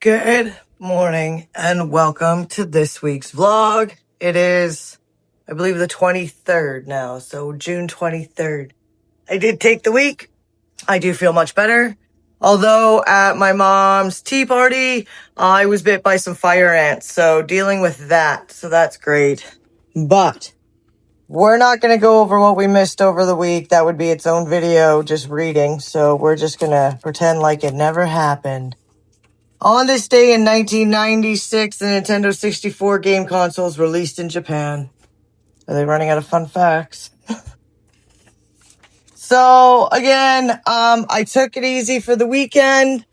Good morning and welcome to this week's vlog. It is, I believe, the 23rd now, so June 23rd. I did take the week. I do feel much better. Although at my mom's tea party, I was bit by some fire ants, so dealing with that, so that's great. But we're not going to go over what we missed over the week. That would be its own video, just reading, so we're just going to pretend like it never happened. On this day in 1996, the Nintendo 64 game console was released in Japan. Are they running out of fun facts? So, again, I took it easy for the weekend.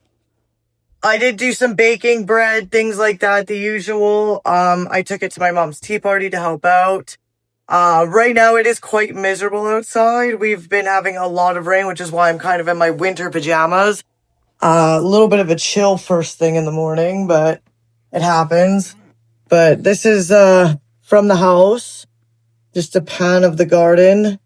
I did do some baking bread, things like that, the usual. I took it to my mom's tea party to help out. Right now it is quite miserable outside. We've been having a lot of rain, which is why I'm kind of in my winter pajamas. A little bit of a chill first thing in the morning, but it happens. But this is from the house. Just a pan of the garden.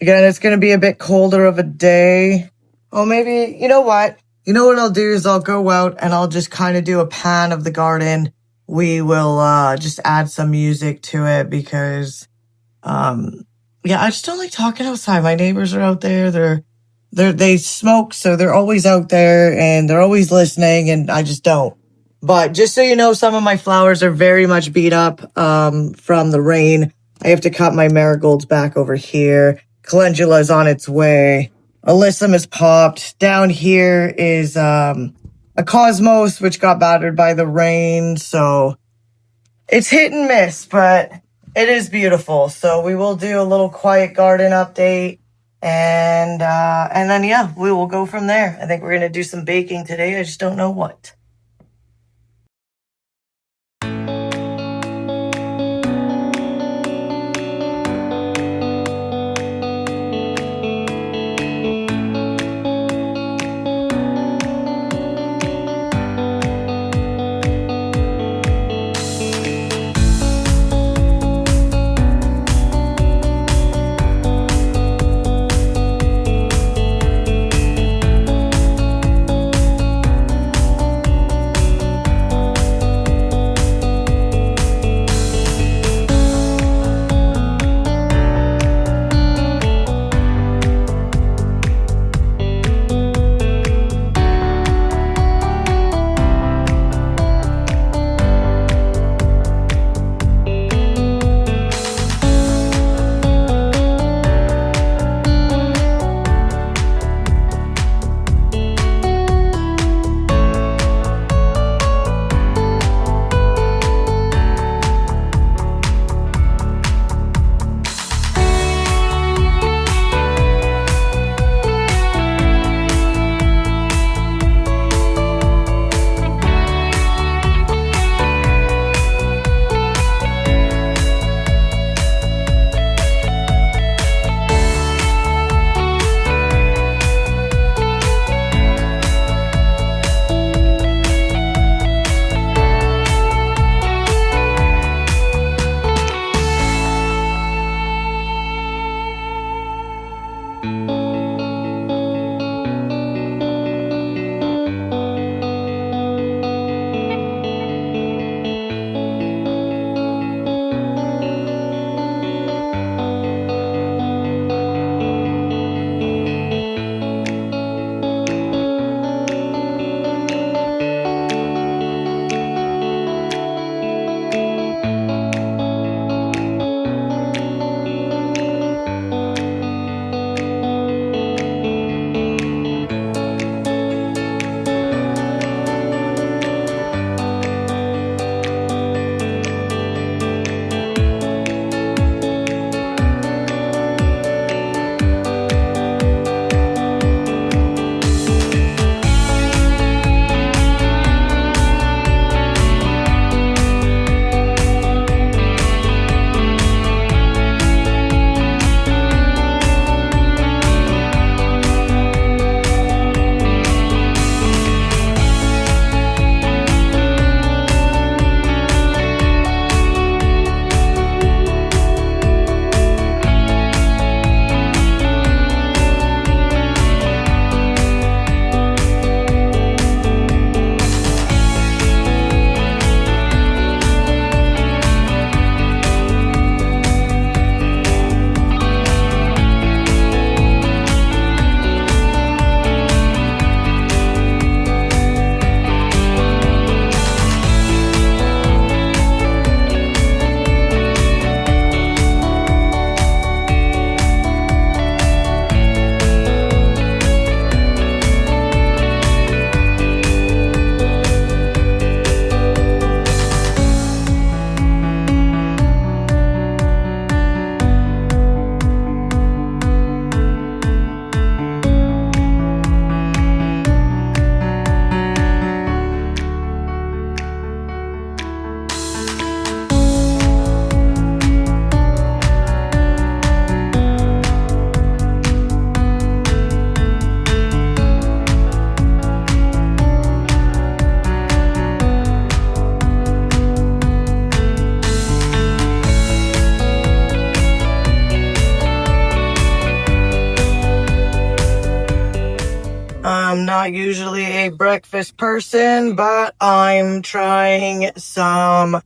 Again, it's going to be a bit colder of a day. Oh, maybe, you know what? You know what I'll do is I'll go out and I'll just kind of do a pan of the garden. We will just add some music to it because, yeah, I just don't like talking outside. My neighbors are out there. They smoke, so they're always out there and they're always listening, and I just don't. But just so you know, some of my flowers are very much beat up from the rain. I have to cut my marigolds back over here. Calendula's on its way. Alyssum is popped. Down here is a cosmos, which got battered by the rain. So it's hit and miss, but it is beautiful. So we will do a little quiet garden update. And then, yeah, we will go from there. I think we're going to do some baking today. I just don't know what. not usually a breakfast person, but I'm trying some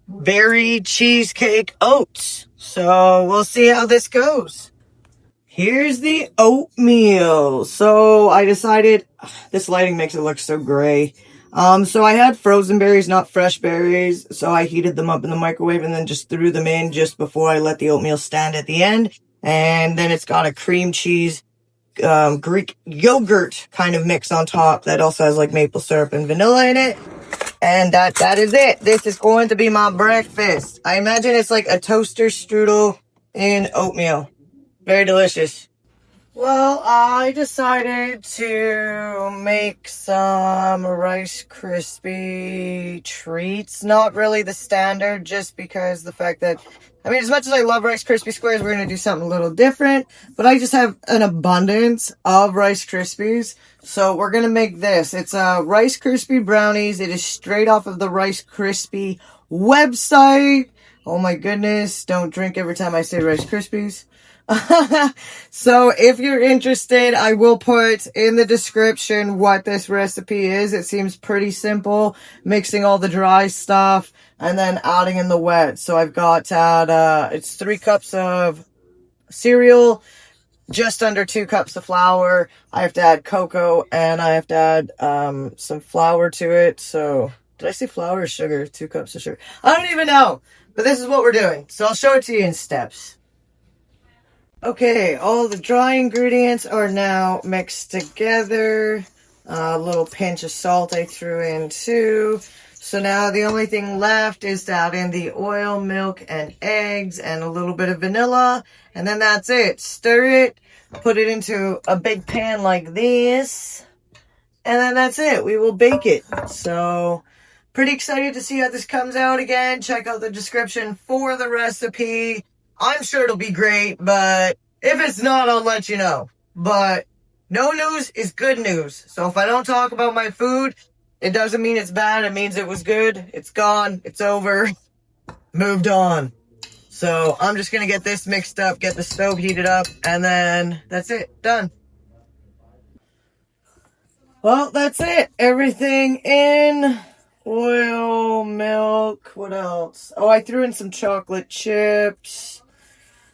berry cheesecake oats. So we'll see how this goes. Here's the oatmeal. So I decided, this lighting makes it look so gray. So I had frozen berries, not fresh berries. So I heated them up in the microwave and then just threw them in just before I let the oatmeal stand at the end. And then it's got a cream cheese, Greek yogurt kind of mix on top that also has like maple syrup and vanilla in it. And that is it. This is going to be my breakfast. I imagine it's like a toaster strudel in oatmeal. Very delicious. Well, I decided to make some Rice Krispie treats. Not really the standard, just because the fact that, I mean, as much as I love Rice Krispie squares, we're going to do something a little different. But I just have an abundance of Rice Krispies. So we're going to make this. It's Rice Krispie brownies. It is straight off of the Rice Krispie website. Oh my goodness. Don't drink every time I say Rice Krispies. So if you're interested, I will put in the description what this recipe is. It seems pretty simple, mixing all the dry stuff and then adding in the wet. So I've got to add, it's 3 cups of cereal, just under 2 cups of flour. I have to add cocoa and I have to add, some flour to it. So did I say flour or sugar? 2 cups of sugar. I don't even know, but this is what we're doing. So I'll show it to you in steps. Okay, all the dry ingredients are now mixed together. A little pinch of salt I threw in too. So now the only thing left is to add in the oil, milk, and eggs, and a little bit of vanilla. And then that's it. Stir it, put it into a big pan like this. And then that's it. We will bake it. So, pretty excited to see how this comes out again. Check out the description for the recipe. I'm sure it'll be great, but if it's not, I'll let you know. But no news is good news. So if I don't talk about my food, it doesn't mean it's bad. It means it was good. It's gone. It's over. Moved on. So I'm just going to get this mixed up, get the stove heated up, and then that's it. Done. Well, that's it. Everything in. Oil, milk, what else? Oh, I threw in some chocolate chips.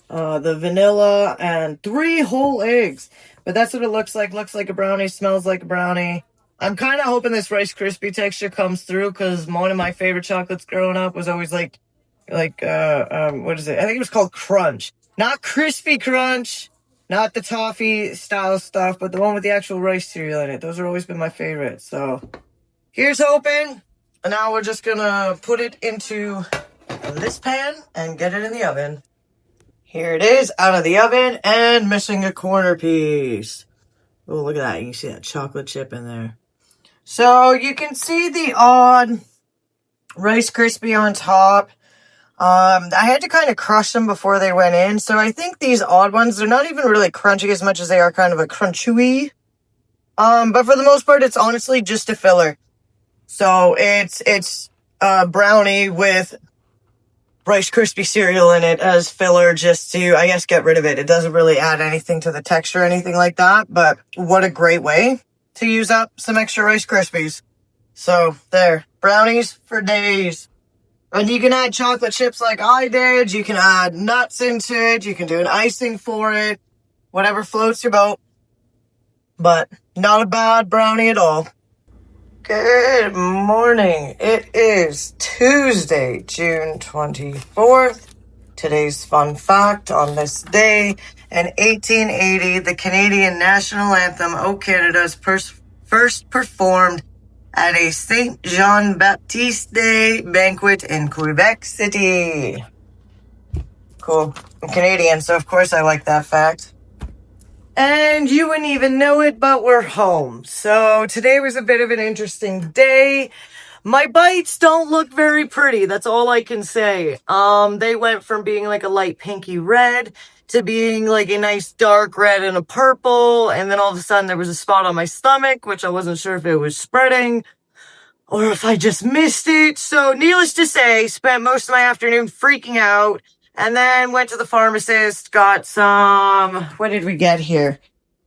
The vanilla, and 3 whole eggs. But that's what it looks like. Looks like a brownie, smells like a brownie. I'm kind of hoping this Rice Krispie texture comes through, because one of my favorite chocolates growing up was always what is it? I think it was called Crunch. Not Crispy Crunch, not the toffee style stuff, but the one with the actual rice cereal in it. Those have always been my favorite. So here's hoping. And now we're just gonna put it into this pan and get it in the oven. Here it is, out of the oven, and missing a corner piece. Oh, look at that. You can see that chocolate chip in there. So, you can see the odd Rice Krispie on top. I had to kind of crush them before they went in. So, I think these odd ones, they're not even really crunchy as much as they are kind of a crunchy. But for the most part, it's honestly just a filler. So, it's a brownie with Rice Krispie cereal in it as filler, just to, I guess, get rid of it. It doesn't really add anything to the texture or anything like that, but what a great way to use up some extra Rice Krispies. So, there. Brownies for days. And you can add chocolate chips like I did. You can add nuts into it. You can do an icing for it. Whatever floats your boat. But not a bad brownie at all. Good morning. It is Tuesday, June 24th. Today's fun fact: on this day in 1880, the Canadian national anthem, O Canada, is first performed at a Saint Jean Baptiste Day banquet in Quebec City. Cool. I'm Canadian, so of course I like that fact. And you wouldn't even know it, but we're home. So today was a bit of an interesting day. My bites don't look very pretty. That's all I can say. They went from being like a light pinky red to being like a nice dark red and a purple. And then all of a sudden there was a spot on my stomach, which I wasn't sure if it was spreading or if I just missed it. So needless to say, spent most of my afternoon freaking out. And then went to the pharmacist, got some, what did we get here?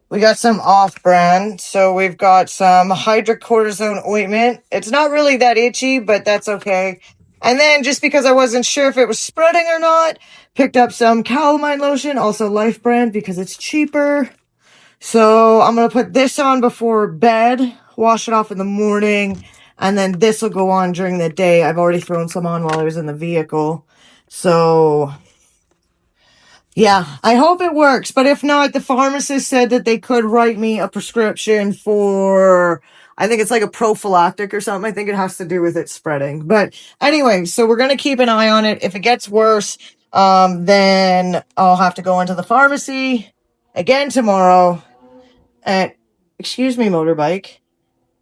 We got some off-brand. So we've got some hydrocortisone ointment. It's not really that itchy, but that's okay. And then just because I wasn't sure if it was spreading or not, picked up some calamine lotion, also Life brand because it's cheaper. So I'm going to put this on before bed, wash it off in the morning, and then this will go on during the day. I've already thrown some on while I was in the vehicle. So yeah, I hope it works. But if not, the pharmacist said that they could write me a prescription for, I think it's like a prophylactic or something. I think it has to do with it spreading. But anyway, so we're going to keep an eye on it. If it gets worse, then I'll have to go into the pharmacy again tomorrow at, excuse me, motorbike,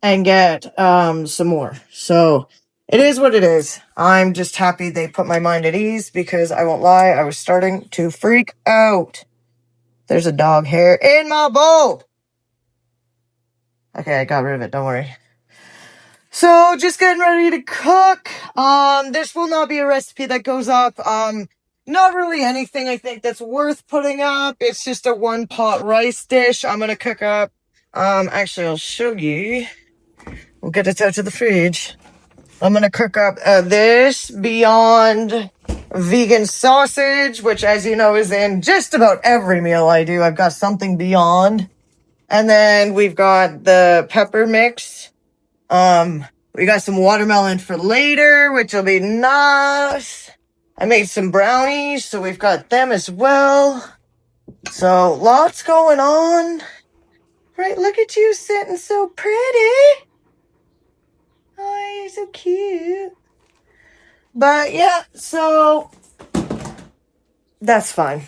and get some more. So it is what it is. I'm just happy they put my mind at ease because I won't lie, I was starting to freak out. There's a dog hair in my bowl. Okay, I got rid of it, don't worry. So just getting ready to cook. This will not be a recipe that goes up. Not really anything I think that's worth putting up. It's just a 1-pot rice dish I'm gonna cook up. Actually I'll show you. We'll get it out to the fridge. I'm going to cook up this Beyond vegan sausage, which, as you know, is in just about every meal I do. I've got something Beyond. And then we've got the pepper mix. We got some watermelon for later, which will be nice. I made some brownies, so we've got them as well. So lots going on. Right, look at you sitting so pretty. Oh, you're so cute. But yeah, so that's fine.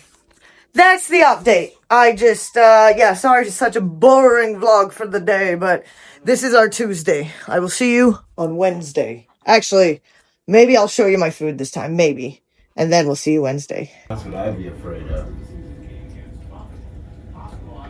That's the update. I just, yeah, sorry it's such a boring vlog for the day, but this is our Tuesday. I will see you on Wednesday. Actually, maybe I'll show you my food this time, maybe. And then we'll see you Wednesday. That's what I'd be afraid of.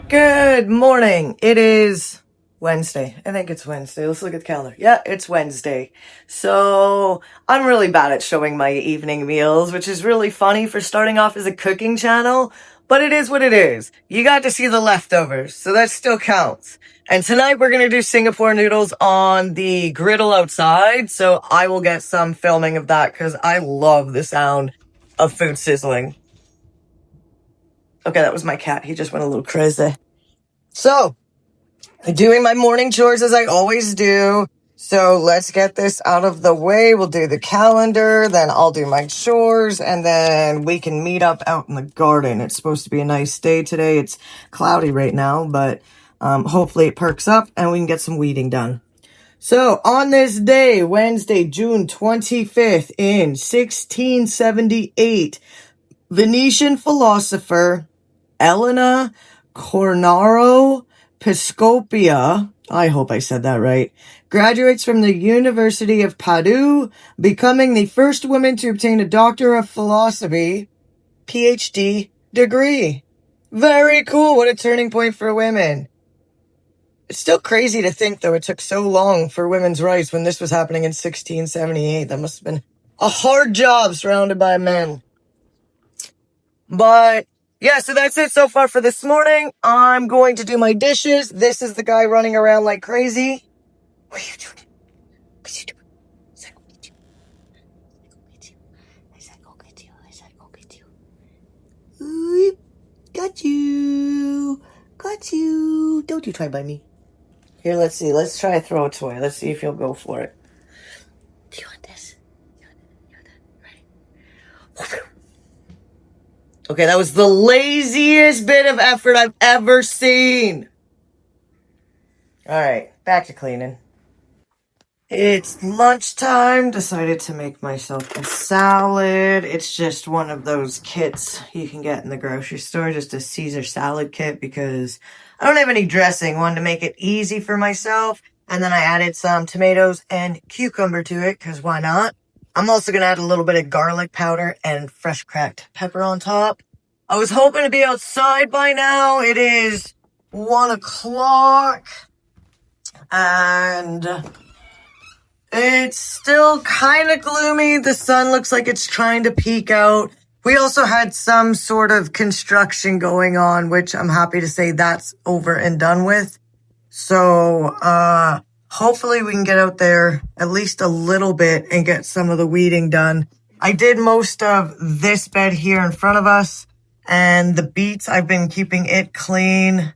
Good morning. It is Wednesday. I think it's Wednesday. Let's look at the calendar. Yeah, it's Wednesday. So I'm really bad at showing my evening meals, which is really funny for starting off as a cooking channel, but it is what it is. You got to see the leftovers, so that still counts. And tonight we're going to do Singapore noodles on the griddle outside, so I will get some filming of that because I love the sound of food sizzling. Okay, that was my cat. He just went a little crazy. So, doing my morning chores as I always do. So let's get this out of the way. We'll do the calendar, then I'll do my chores, and then we can meet up out in the garden. It's supposed to be a nice day today. It's cloudy right now, but hopefully it perks up and we can get some weeding done. So on this day, Wednesday, June 25th in 1678, Venetian philosopher Elena Cornaro Piscopia, I hope I said that right, graduates from the University of Padua, becoming the first woman to obtain a Doctor of Philosophy, PhD degree. Very cool. What a turning point for women. It's still crazy to think, though, it took so long for women's rights when this was happening in 1678. That must have been a hard job surrounded by men. But yeah, so that's it so far for this morning. I'm going to do my dishes. This is the guy running around like crazy. What are you doing? What are you doing? I said go get you. I said go get you. I said go get you. Ooh, got you. Got you. Don't you try by me. Here, let's see. Let's try a throw a toy. Let's see if you'll go for it. Do you want this? You want that? Ready? Okay, that was the laziest bit of effort I've ever seen. All right, back to cleaning. It's lunchtime. Decided to make myself a salad. It's just one of those kits you can get in the grocery store, just a Caesar salad kit because I don't have any dressing. Wanted to make it easy for myself. And then I added some tomatoes and cucumber to it because why not? I'm also going to add a little bit of garlic powder and fresh cracked pepper on top. I was hoping to be outside by now. It is 1 o'clock. And it's still kind of gloomy. The sun looks like it's trying to peek out. We also had some sort of construction going on, which I'm happy to say that's over and done with. So, hopefully we can get out there at least a little bit and get some of the weeding done. I did most of this bed here in front of us, and the beets, I've been keeping it clean.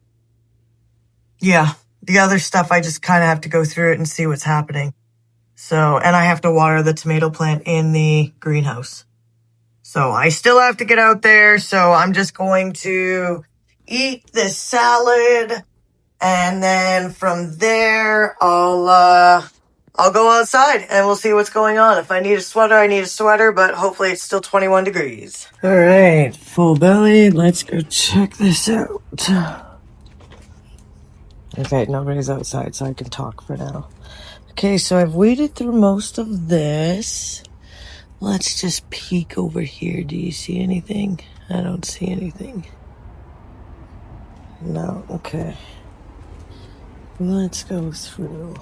Yeah, the other stuff, I just kind of have to go through it and see what's happening. So, and I have to water the tomato plant in the greenhouse. So I still have to get out there. So I'm just going to eat this salad. And then from there, I'll go outside and we'll see what's going on. If I need a sweater, I need a sweater, but hopefully it's still 21 degrees. All right, full belly. Let's go check this out. Okay, nobody's outside, so I can talk for now. Okay, so I've waded through most of this. Let's just peek over here. Do you see anything? I don't see anything. No, okay. Let's go through.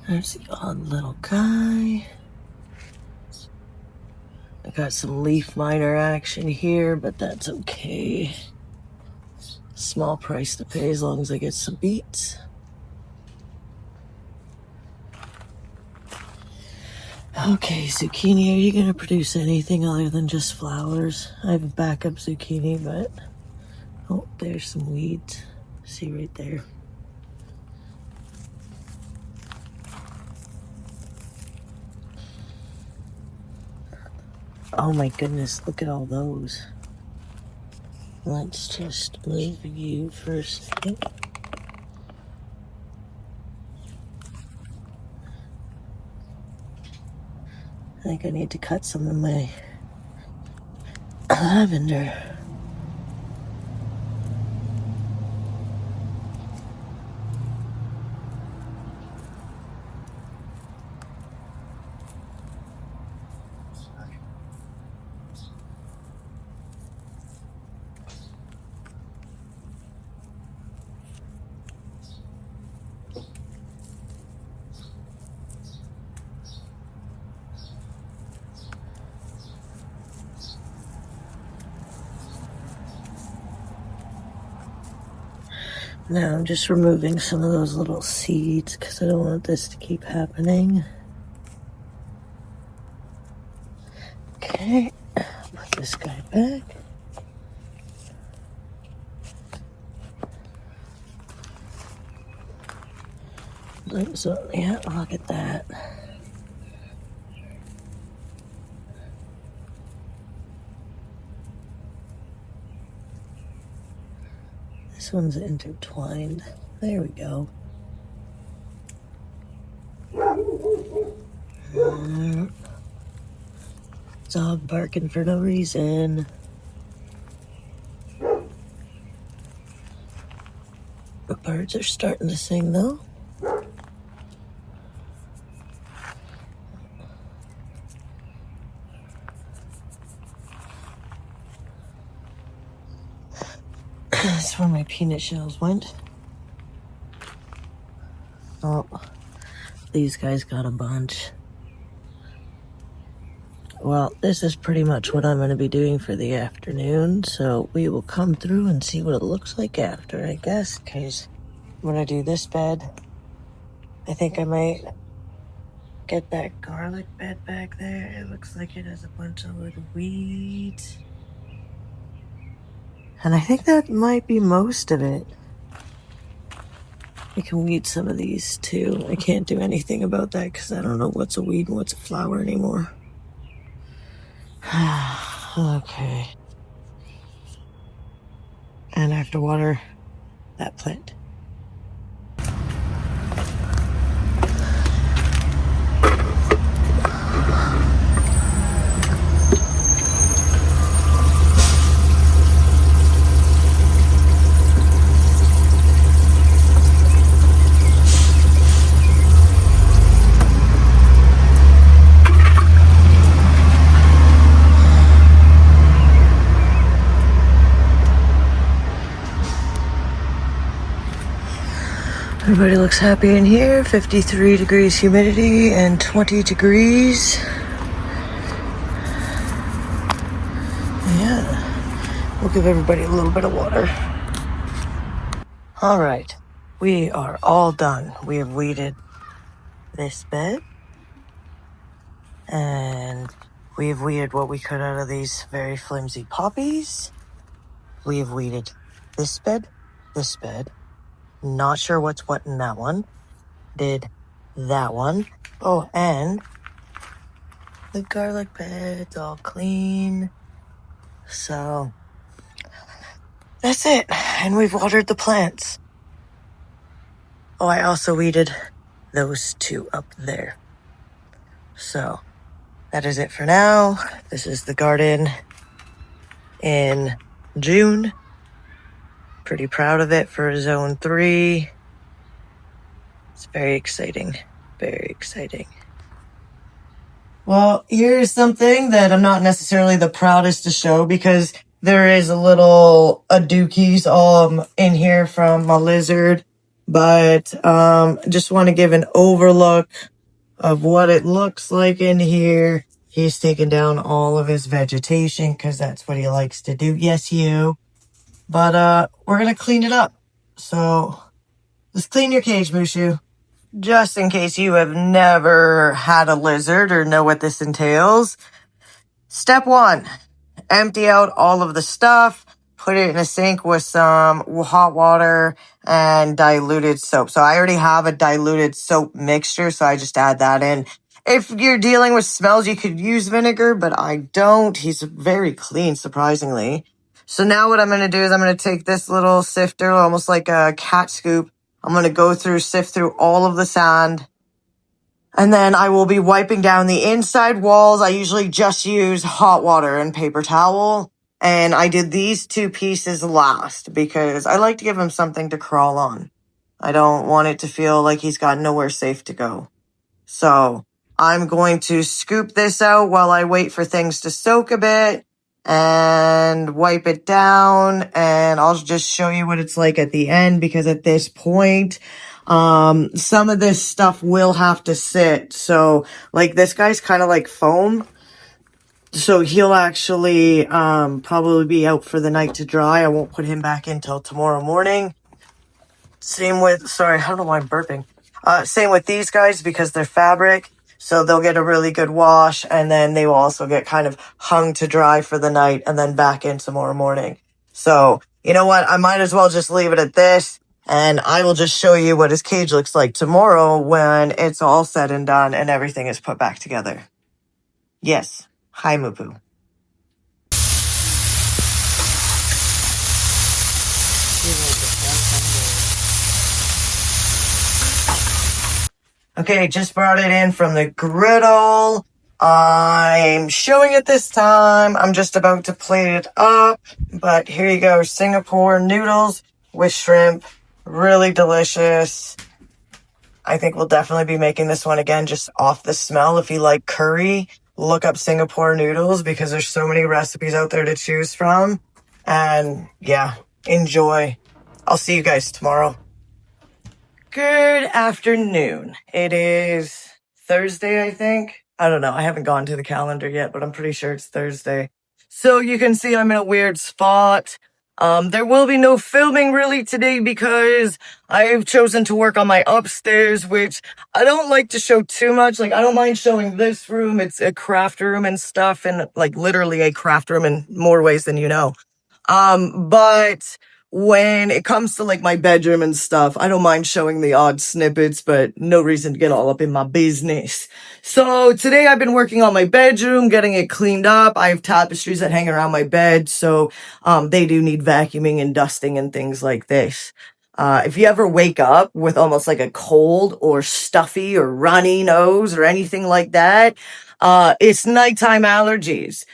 There's the odd little guy. I got some leaf miner action here, but that's okay. Small price to pay as long as I get some beets. Okay, zucchini, are you going to produce anything other than just flowers? I have a backup zucchini, but... Oh, there's some weeds. See right there. Oh my goodness, look at all those. Let's just move you for a second. I think I need to cut some of my lavender. Now I'm just removing some of those little seeds because I don't want this to keep happening. Okay, put this guy back. So, yeah, look at that. This one's intertwined. There we go. Dog barking for no reason. The birds are starting to sing though. That's where my peanut shells went. Oh, these guys got a bunch. Well, this is pretty much what I'm going to be doing for the afternoon, so we will come through and see what it looks like after, I guess, because when I do this bed, I think I might get that garlic bed back there. It looks like it has a bunch of little weeds. And I think that might be most of it. I can weed some of these too. I can't do anything about that because I don't know what's a weed and what's a flower anymore. Okay. And I have to water that plant. Everybody looks happy in here. 53 degrees humidity and 20 degrees. We'll give everybody a little bit of water. All right, we are all done. We have weeded this bed, and we have weeded what we could out of these very flimsy poppies. We have weeded this bed, not sure what's what in that one, did that one. Oh, and the garlic bed's all clean. So that's it. And we've watered the plants. Oh, I also weeded those two up there. So that is it for now. This is the garden in June. Pretty proud of it for zone 3. It's very exciting. Very exciting. Well, here's something that I'm not necessarily the proudest to show because there is a dookies in here from my lizard, but just want to give an overlook of what it looks like in here. He's taken down all of his vegetation because that's what he likes to do. Yes, you. But we're gonna clean it up. So let's clean your cage, Mushu. Just in case you have never had a lizard or know what this entails. Step 1, empty out all of the stuff, put it in a sink with some hot water and diluted soap. So I already have a diluted soap mixture, so I just add that in. If you're dealing with smells, you could use vinegar, but I don't. He's very clean, surprisingly. So now what I'm going to do is I'm going to take this little sifter, almost like a cat scoop. I'm going to sift through all of the sand. And then I will be wiping down the inside walls. I usually just use hot water and paper towel. And I did these 2 pieces last because I like to give him something to crawl on. I don't want it to feel like he's got nowhere safe to go. So I'm going to scoop this out while I wait for things to soak a bit and wipe it down. And I'll just show you what it's like at the end because at this point, some of this stuff will have to sit. So like this guy's kind of like foam. So he'll actually, probably be out for the night to dry. I won't put him back in till tomorrow morning. Same with, sorry, I don't know why I'm burping. Same with these guys because they're fabric. So they'll get a really good wash and then they will also get kind of hung to dry for the night and then back in tomorrow morning. So, you know what? I might as well just leave it at this and I will just show you what his cage looks like tomorrow when it's all said and done and everything is put back together. Yes. Hi, Mupu. Okay, just brought it in from the griddle. I'm showing it this time. I'm just about to plate it up. But here you go, Singapore noodles with shrimp. Really delicious. I think we'll definitely be making this one again just off the smell. If you like curry, look up Singapore noodles because there's so many recipes out there to choose from. And yeah, enjoy. I'll see you guys tomorrow. Good afternoon. It is Thursday, I think. I don't know. I haven't gone to the calendar yet, but I'm pretty sure it's Thursday. So you can see I'm in a weird spot. There will be no filming really today because I've chosen to work on my upstairs, which I don't like to show too much. Like, I don't mind showing this room. It's a craft room and stuff, and like literally a craft room in more ways than you know. But when it comes to like my bedroom and stuff, I don't mind showing the odd snippets, but no reason to get all up in my business. So today I've been working on my bedroom, getting it cleaned up. I have tapestries that hang around my bed, so they do need vacuuming and dusting and things like this. If you ever wake up with almost like a cold or stuffy or runny nose or anything like that, it's nighttime allergies.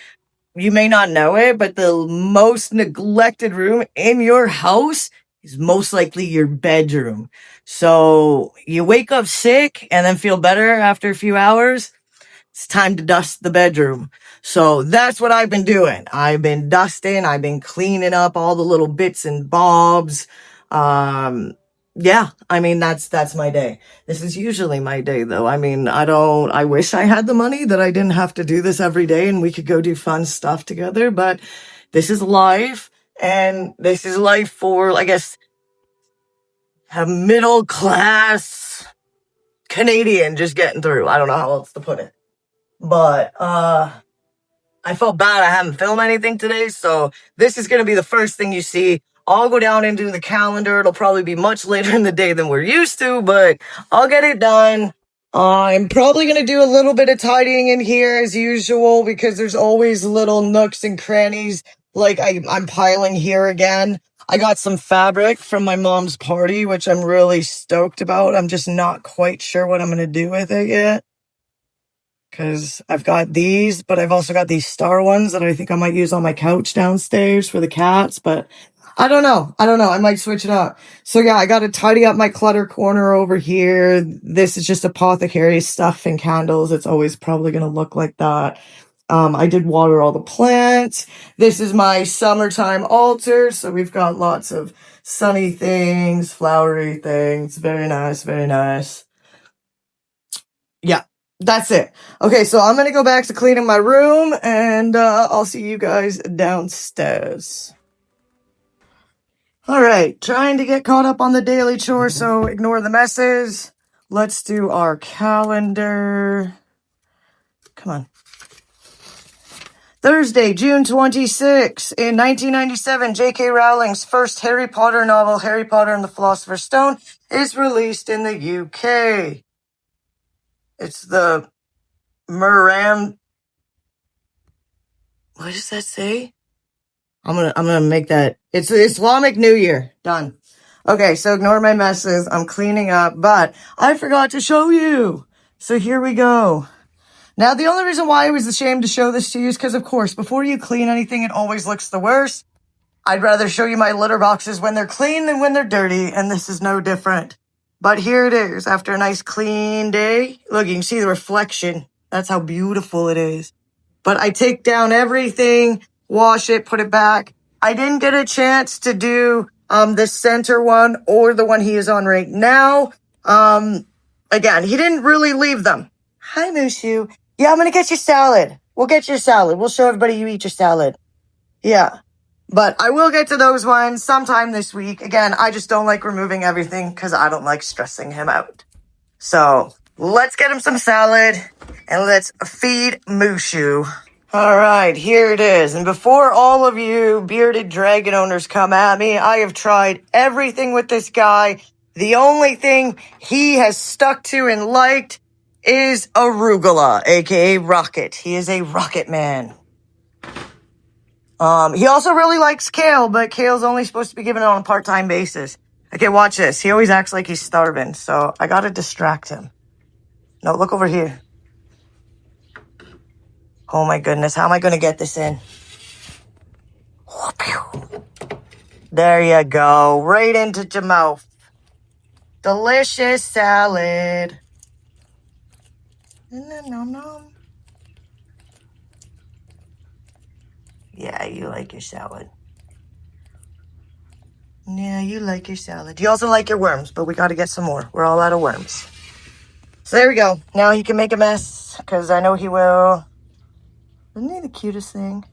You may not know it, but the most neglected room in your house is most likely your bedroom. So you wake up sick and then feel better after a few hours. It's time to dust the bedroom. So that's what I've been doing. I've been dusting. I've been cleaning up all the little bits and bobs. Yeah, I mean, that's my day. This is usually my day though. I mean, I wish I had the money that I didn't have to do this every day and we could go do fun stuff together, but this is life. And this is life for, I guess, a middle class Canadian just getting through. I don't know how else to put it. But I felt bad I haven't filmed anything today, so this is going to be the first thing you see. I'll go down into the calendar. It'll probably be much later in the day than we're used to, but I'll get it done. I'm probably going to do a little bit of tidying in here as usual because there's always little nooks and crannies. Like I'm piling here again. I got some fabric from my mom's party, which I'm really stoked about. I'm just not quite sure what I'm going to do with it yet. Because I've got these, but I've also got these star ones that I think I might use on my couch downstairs for the cats, but I don't know. I might switch it up. So yeah, I got to tidy up my clutter corner over here. This is just apothecary stuff and candles. It's always probably going to look like that. I did water all the plants. This is my summertime altar. So we've got lots of sunny things, flowery things. Very nice, very nice. Yeah. That's it. Okay, so I'm gonna go back to cleaning my room, and I'll see you guys downstairs. All right, trying to get caught up on the daily chore, so ignore the messes. Let's do our calendar. Come on. Thursday, June 26, in 1997, J.K. Rowling's first Harry Potter novel, Harry Potter and the Philosopher's Stone, is released in the UK. It's the What does that say? I'm gonna make that. It's the Islamic New Year. Done. Okay, so ignore my messes. I'm cleaning up, but I forgot to show you. So here we go. Now, the only reason why I was ashamed to show this to you is because, of course, before you clean anything, it always looks the worst. I'd rather show you my litter boxes when they're clean than when they're dirty, and this is no different. But here it is, after a nice clean day. Look, you can see the reflection. That's how beautiful it is. But I take down everything, wash it, put it back. I didn't get a chance to do the center one or the one he is on right now. Again, he didn't really leave them. Hi, Mushu. Yeah, I'm going to get your salad. We'll get your salad. We'll show everybody you eat your salad. Yeah. But I will get to those ones sometime this week. Again, I just don't like removing everything because I don't like stressing him out. So let's get him some salad and let's feed Mushu. All right, here it is. And before all of you bearded dragon owners come at me, I have tried everything with this guy. The only thing he has stuck to and liked is arugula, aka Rocket. He is a rocket man. He also really likes kale, but kale's only supposed to be given on a part-time basis. Okay, watch this. He always acts like he's starving, so I gotta distract him. No, look over here. Oh my goodness, how am I gonna get this in? There you go, right into your mouth. Delicious salad. Nom, nom. Yeah, you like your salad. Yeah, you like your salad. You also like your worms, but we gotta get some more. We're all out of worms. So there we go. Now he can make a mess, because I know he will. Isn't he the cutest thing?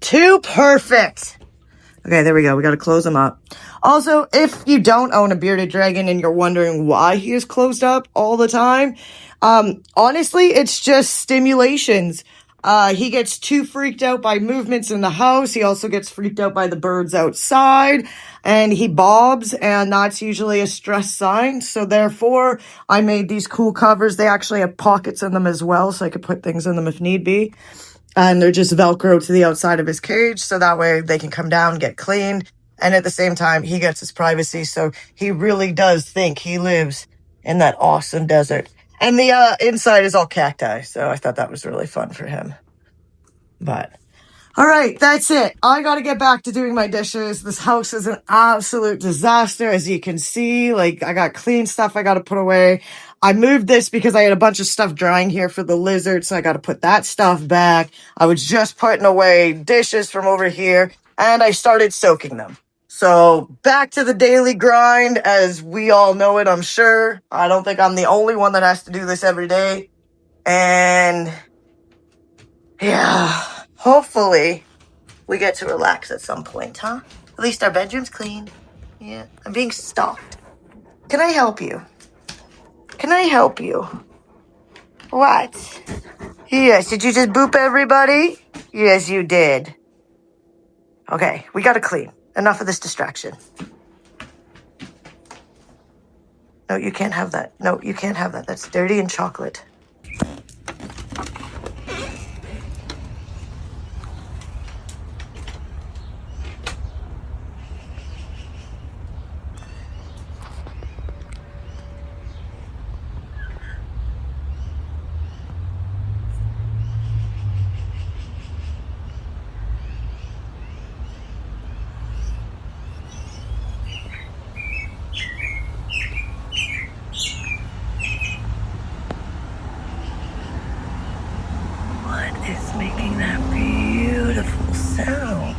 Too perfect. Okay, there we go. We got to close him up. Also, if you don't own a bearded dragon and you're wondering why he is closed up all the time, honestly, it's just stimulations. He gets too freaked out by movements in the house. He also gets freaked out by the birds outside, and he bobs, and that's usually a stress sign. So therefore, I made these cool covers. They actually have pockets in them as well, so I could put things in them if need be. And they're just Velcro to the outside of his cage, so that way they can come down, get cleaned, and at the same time, he gets his privacy, so he really does think he lives in that awesome desert. And the inside is all cacti, so I thought that was really fun for him. But, all right, that's it. I got to get back to doing my dishes. This house is an absolute disaster, as you can see. Like, I got clean stuff I got to put away. I moved this because I had a bunch of stuff drying here for the lizard, so I got to put that stuff back. I was just putting away dishes from over here, and I started soaking them. So back to the daily grind, as we all know it, I'm sure. I don't think I'm the only one that has to do this every day. And yeah, hopefully we get to relax at some point, huh? At least our bedroom's clean. Yeah, I'm being stalked. Can I help you? Can I help you? What? Yes, did you just boop everybody? Yes, you did. Okay, we gotta clean. Enough of this distraction. No, you can't have that. No, you can't have that. That's dirty and chocolate. What is making that beautiful sound?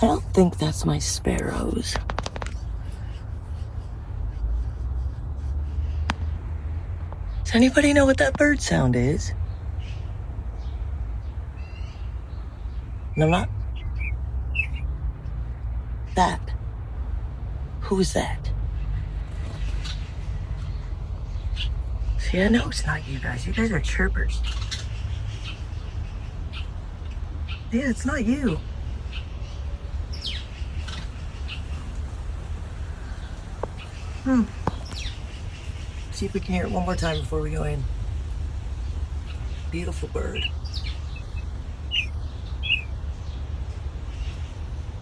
I don't think that's my sparrows. Does anybody know what that bird sound is? No, not that. Who's that? See, I know it's not you guys. You guys are chirpers. Yeah, it's not you. See if we can hear it one more time before we go in. Beautiful bird.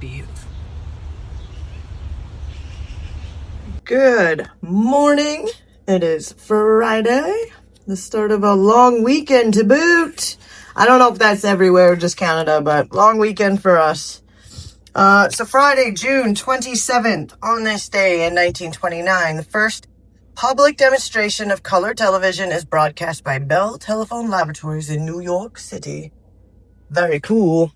Beautiful. Good morning. It is Friday, the start of a long weekend to boot. I don't know if that's everywhere, just Canada, but long weekend for us. So Friday, June 27th, on this day in 1929, the first public demonstration of color television is broadcast by Bell Telephone Laboratories in New York City. Very cool.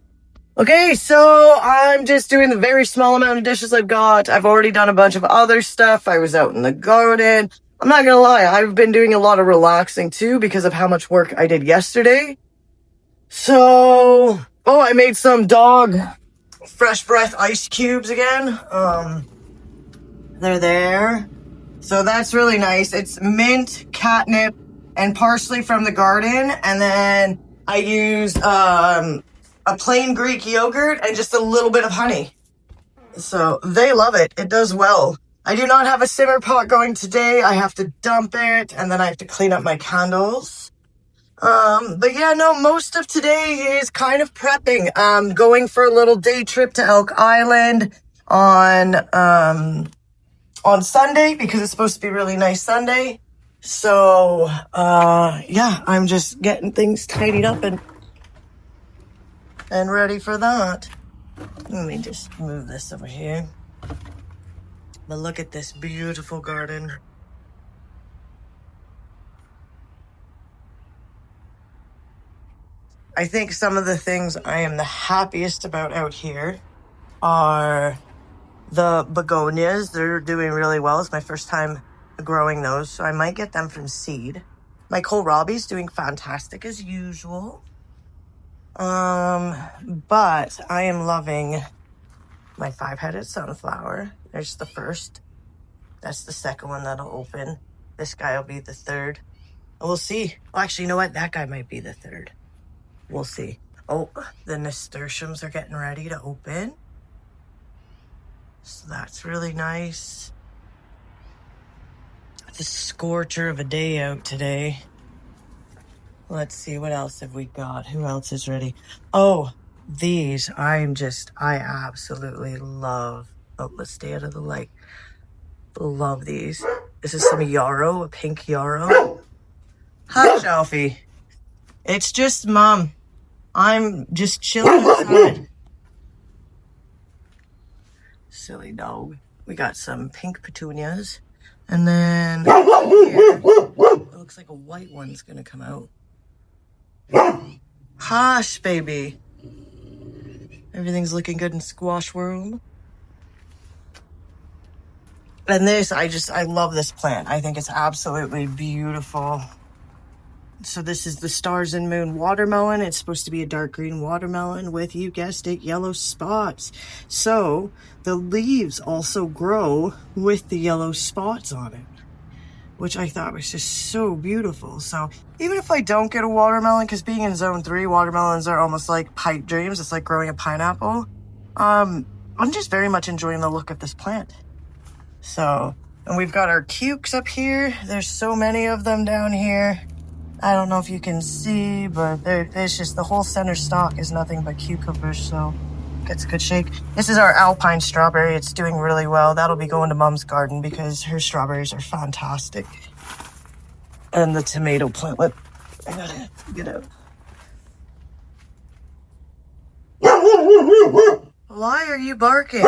Okay, so I'm just doing the very small amount of dishes I've got. I've already done a bunch of other stuff. I was out in the garden. I'm not gonna lie, I've been doing a lot of relaxing too because of how much work I did yesterday. So, I made some dog fresh breath ice cubes again. They're there. So that's really nice. It's mint, catnip, and parsley from the garden. And then I used a plain Greek yogurt and just a little bit of honey. So they love it. It does well. I do not have a simmer pot going today. I have to dump it and then I have to clean up my candles. But yeah, no, most of today is kind of prepping. Going for a little day trip to Elk Island on Sunday because it's supposed to be a really nice Sunday. So, yeah, I'm just getting things tidied up and ready for that. Let me just move this over here. But look at this beautiful garden. I think some of the things I am the happiest about out here are the begonias. They're doing really well. It's my first time growing those, so I might get them from seed. My kohlrabi's doing fantastic as usual. But I am loving my 5-headed sunflower. There's the first. That's the second one that'll open. This guy will be the third. And we'll see. Well, actually, you know what? That guy might be the third. We'll see. Oh, the nasturtiums are getting ready to open. So that's really nice. It's a scorcher of a day out today. Let's see, what else have we got? Who else is ready? Oh, these, I absolutely love. Oh, let's stay out of the light. Love these. This is some yarrow, a pink yarrow. Hi, Shelfie. It's just Mom. I'm just chilling outside. Silly dog. We got some pink petunias. And then here, it looks like a white one's gonna come out. Hush, baby. Everything's looking good in squash world. And this, I love this plant. I think it's absolutely beautiful. So this is the Stars and Moon watermelon. It's supposed to be a dark green watermelon with, you guessed it, yellow spots. So the leaves also grow with the yellow spots on it, which I thought was just so beautiful. So even if I don't get a watermelon, because being in zone 3, watermelons are almost like pipe dreams. It's like growing a pineapple. I'm just very much enjoying the look of this plant. So, and we've got our cukes up here. There's so many of them down here. I don't know if you can see, but there's just the whole center stalk is nothing but cucumbers, so gets a good shake. This is our alpine strawberry. It's doing really well. That'll be going to Mom's garden because her strawberries are fantastic. And the tomato plant, I gotta get out. Why are you barking?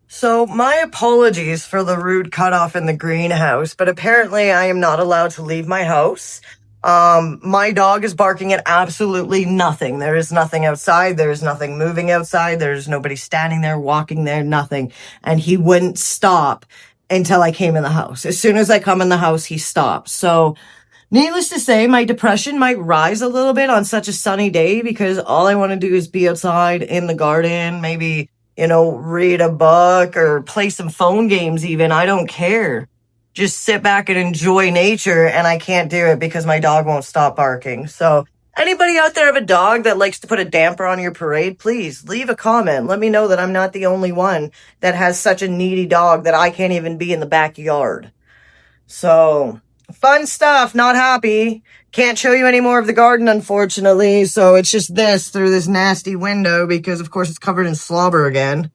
So my apologies for the rude cutoff in the greenhouse, but apparently I am not allowed to leave my house. My dog is barking at absolutely nothing. There is nothing outside. There is nothing moving outside. There's nobody standing there, walking there, nothing. And he wouldn't stop until I came in the house. As soon as I come in the house, he stops. So needless to say, my depression might rise a little bit on such a sunny day because all I want to do is be outside in the garden, maybe, read a book or play some phone games even. I don't care. Just sit back and enjoy nature, and I can't do it because my dog won't stop barking. So anybody out there have a dog that likes to put a damper on your parade, please leave a comment. Let me know that I'm not the only one that has such a needy dog that I can't even be in the backyard. So fun stuff, not happy. Can't show you any more of the garden, unfortunately. So it's just this through this nasty window because, of course, it's covered in slobber again.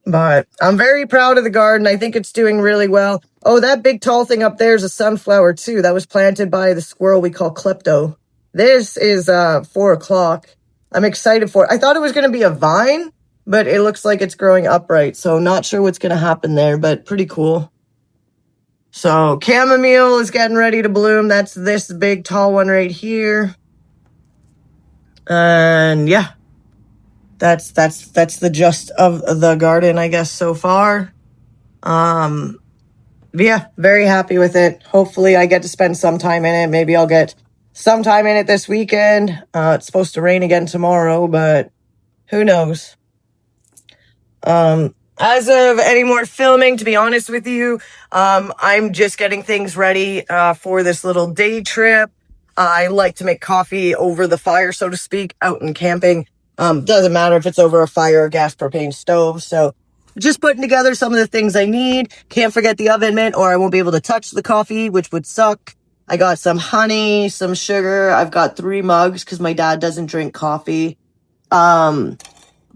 But I'm very proud of the garden. I think it's doing really well. Oh, that big tall thing up there is a sunflower, too. That was planted by the squirrel we call Klepto. This is 4 o'clock. I'm excited for it. I thought it was going to be a vine, but it looks like it's growing upright. So not sure what's going to happen there, but pretty cool. So chamomile is getting ready to bloom. That's this big tall one right here. And yeah, that's the gist of the garden, I guess, so far. Yeah, very happy with it. Hopefully I get to spend some time in it. Maybe I'll get some time in it this weekend. It's supposed to rain again tomorrow, but who knows? As of any more filming, to be honest with you, I'm just getting things ready for this little day trip. I like to make coffee over the fire, so to speak, out in camping. Doesn't matter if it's over a fire or gas propane stove. So just putting together some of the things I need. Can't forget the oven mitt or I won't be able to touch the coffee, which would suck. I got some honey, some sugar. I've got 3 mugs because my dad doesn't drink coffee.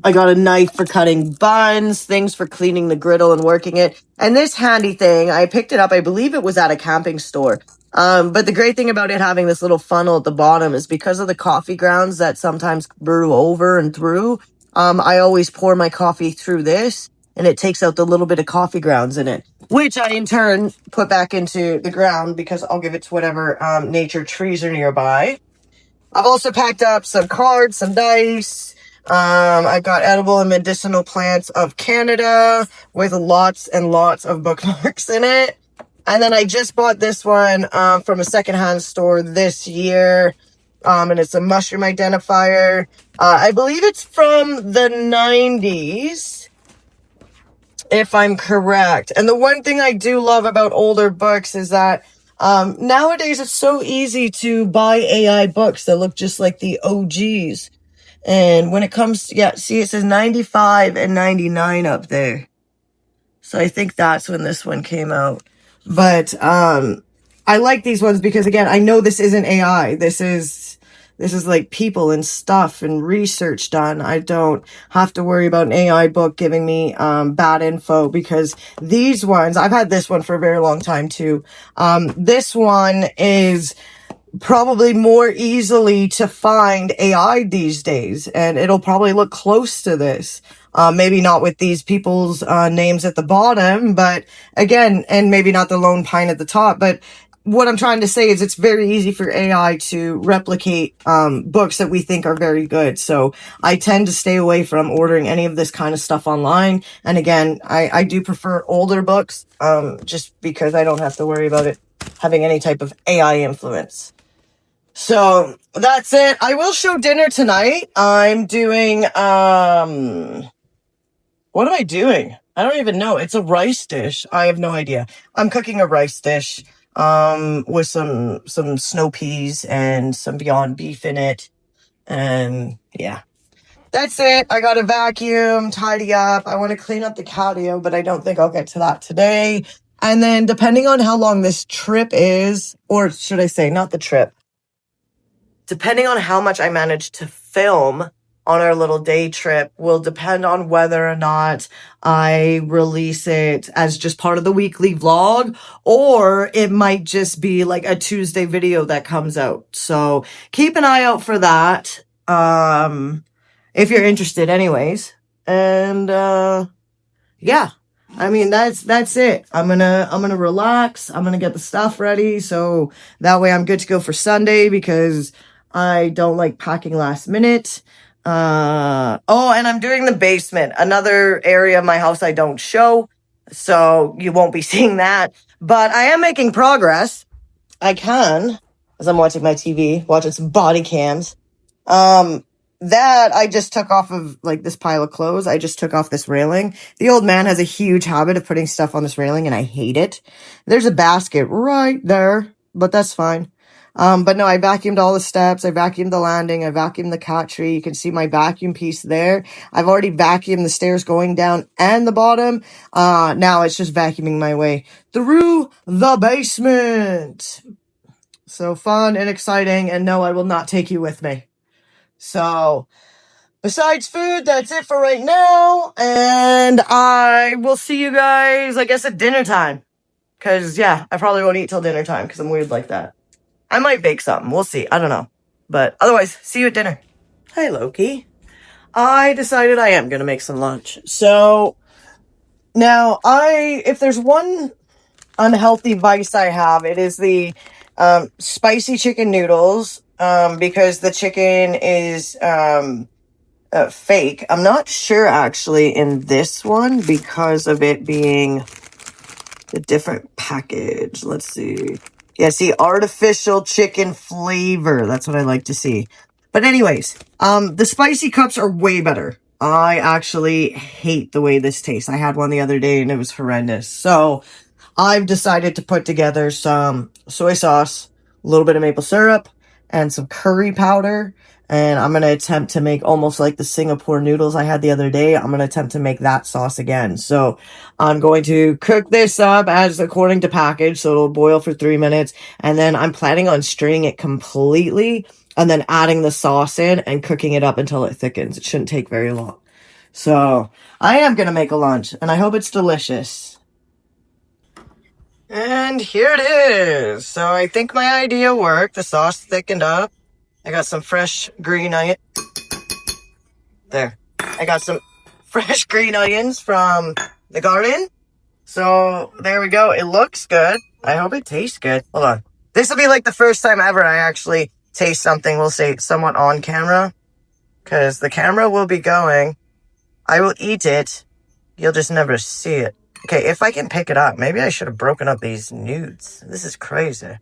I got a knife for cutting buns, things for cleaning the griddle and working it. And this handy thing, I picked it up, I believe it was at a camping store. But the great thing about it having this little funnel at the bottom is because of the coffee grounds that sometimes brew over and through, I always pour my coffee through this and it takes out the little bit of coffee grounds in it, which I in turn put back into the ground because I'll give it to whatever nature trees are nearby. I've also packed up some cards, some dice. I've got edible and medicinal plants of Canada with lots and lots of bookmarks in it. And then I just bought this one from a secondhand store this year. And it's a mushroom identifier. I believe it's from the 90s, if I'm correct. And the one thing I do love about older books is that Nowadays it's so easy to buy AI books that look just like the OGs. And when it comes to, yeah, see, it says 95 and 99 up there. So I think that's when this one came out. But I like these ones because, again, I know this isn't AI. This is like people and stuff and research done. I don't have to worry about an AI book giving me bad info, because these ones, I've had this one for a very long time too. This one is probably more easily to find AI these days, and it'll probably look close to this. Maybe not with these people's names at the bottom, but again, and maybe not the lone pine at the top, but what I'm trying to say is it's very easy for AI to replicate books that we think are very good. So I tend to stay away from ordering any of this kind of stuff online. And again, I do prefer older books, just because I don't have to worry about it having any type of AI influence. So that's it. I will show dinner tonight. I'm doing, what am I doing? I don't even know. It's a rice dish. I have no idea. I'm cooking a rice dish, with some snow peas and some Beyond Beef in it. And yeah, that's it. I got to vacuum, tidy up. I want to clean up the patio, but I don't think I'll get to that today. And then depending on how long this trip is, or should I say not the trip, depending on how much I manage to film on our little day trip will depend on whether or not I release it as just part of the weekly vlog, or it might just be like a Tuesday video that comes out. So keep an eye out for that. If you're interested anyways. And, yeah. I mean, that's it. I'm gonna relax. I'm gonna get the stuff ready. So that way I'm good to go for Sunday, because I don't like packing last minute. Oh, and I'm doing the basement, another area of my house I don't show. So you won't be seeing that, but I am making progress. I can, as I'm watching my TV, watching some body cams. That I just took off of like this pile of clothes. I just took off this railing. The old man has a huge habit of putting stuff on this railing, and I hate it. There's a basket right there, but that's fine. But no, I vacuumed all the steps. I vacuumed the landing. I vacuumed the cat tree. You can see my vacuum piece there. I've already vacuumed the stairs going down and the bottom. Now it's just vacuuming my way through the basement. So fun and exciting. And no, I will not take you with me. So, besides food, that's it for right now. And I will see you guys, I guess, at dinner time. Because, yeah, I probably won't eat till dinner time because I'm weird like that. I might bake something. We'll see. I don't know. But otherwise, see you at dinner. Hi, Loki. I decided I am going to make some lunch. So, now, if there's one unhealthy vice I have, it is the spicy chicken noodles, because the chicken is fake. I'm not sure actually in this one because of it being a different package. Let's see. Yeah, see, artificial chicken flavor. That's what I like to see. But anyways, the spicy cups are way better. I actually hate the way this tastes. I had one the other day and it was horrendous. So I've decided to put together some soy sauce, a little bit of maple syrup, and some curry powder. And I'm going to attempt to make almost like the Singapore noodles I had the other day. I'm going to attempt to make that sauce again. So I'm going to cook this up as according to package. So it'll boil for 3 minutes. And then I'm planning on straining it completely and then adding the sauce in and cooking it up until it thickens. It shouldn't take very long. So I am going to make a lunch and I hope it's delicious. And here it is. So I think my idea worked. The sauce thickened up. I got some fresh green onion. There. I got some fresh green onions from the garden. So there we go. It looks good. I hope it tastes good. Hold on. This will be like the first time ever I actually taste something, we'll say, somewhat on camera. Because the camera will be going. I will eat it. You'll just never see it. Okay, if I can pick it up, maybe I should have broken up these nudes. This is crazy.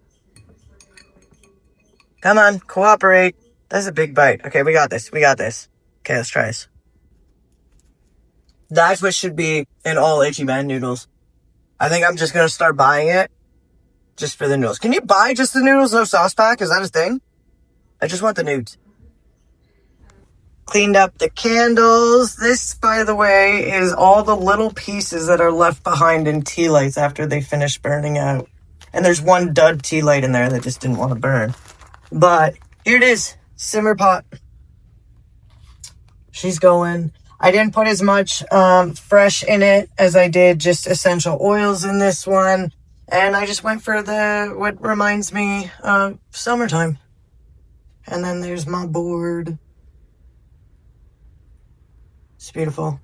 Come on, cooperate. That's a big bite. Okay, we got this. We got this. Okay, let's try this. That's what should be in all Itchy Man noodles. I think I'm just going to start buying it just for the noodles. Can you buy just the noodles, no sauce pack? Is that a thing? I just want the nudes. Cleaned up the candles. This, by the way, is all the little pieces that are left behind in tea lights after they finish burning out. And there's one dud tea light in there that just didn't want to burn. But here it is, simmer pot. She's going. I didn't put as much fresh in it as I did just essential oils in this one. And I just went for what reminds me of summertime. And then there's my board. It's beautiful.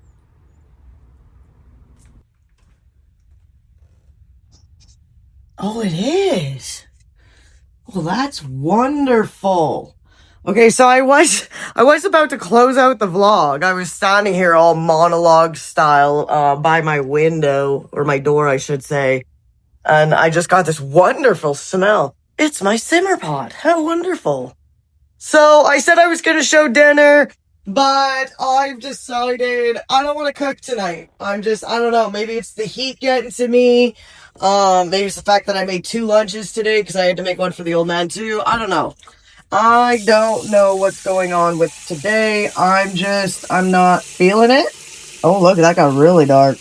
Oh, it is. Well, that's wonderful. Okay, so I was about to close out the vlog. I was standing here all monologue style by my window, or my door, I should say. And I just got this wonderful smell. It's my simmer pot. How wonderful. So I said I was going to show dinner, but I've decided I don't want to cook tonight. I don't know. Maybe it's the heat getting to me. Maybe it's the fact that I made 2 lunches today because I had to make one for the old man too. I don't know. I don't know what's going on with today. I'm not feeling it. Oh, look, that got really dark.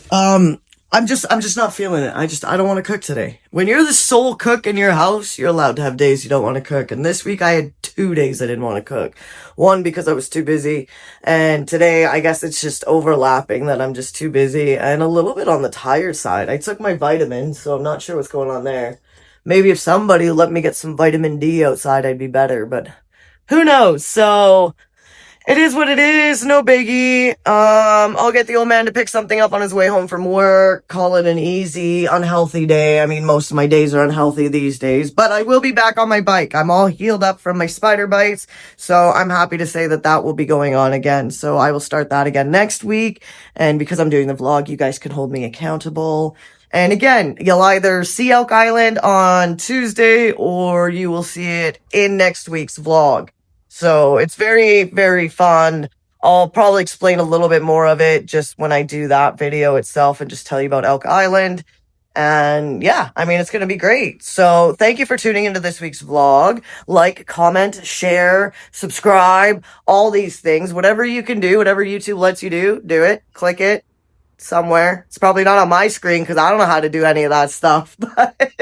I'm just not feeling it. I don't want to cook today. When you're the sole cook in your house, you're allowed to have days you don't want to cook. And this week I had 2 days I didn't want to cook. One, because I was too busy. And today, I guess it's just overlapping that I'm just too busy and a little bit on the tired side. I took my vitamins, so I'm not sure what's going on there. Maybe if somebody let me get some vitamin D outside, I'd be better, but who knows? So it is what it is. No biggie. I'll get the old man to pick something up on his way home from work. Call it an easy, unhealthy day. I mean, most of my days are unhealthy these days, but I will be back on my bike. I'm all healed up from my spider bites. So I'm happy to say that will be going on again. So I will start that again next week. And because I'm doing the vlog, you guys can hold me accountable. And again, you'll either see Elk Island on Tuesday or you will see it in next week's vlog. So it's very, very fun. I'll probably explain a little bit more of it just when I do that video itself and just tell you about Elk Island. And yeah, I mean, it's going to be great. So thank you for tuning into this week's vlog. Like, comment, share, subscribe, all these things. Whatever you can do, whatever YouTube lets you do it. Click it somewhere. It's probably not on my screen because I don't know how to do any of that stuff. But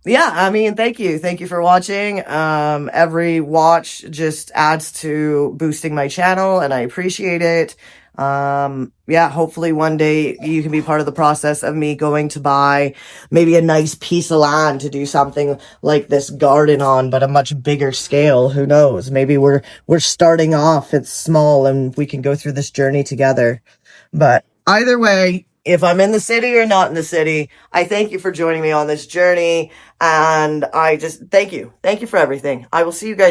yeah, I mean, thank you. Thank you for watching. Every watch just adds to boosting my channel and I appreciate it. Yeah, hopefully one day you can be part of the process of me going to buy maybe a nice piece of land to do something like this garden on, but a much bigger scale. Who knows? Maybe we're starting off, it's small and we can go through this journey together. But either way, if I'm in the city or not in the city, I thank you for joining me on this journey. And I just thank you. Thank you for everything. I will see you guys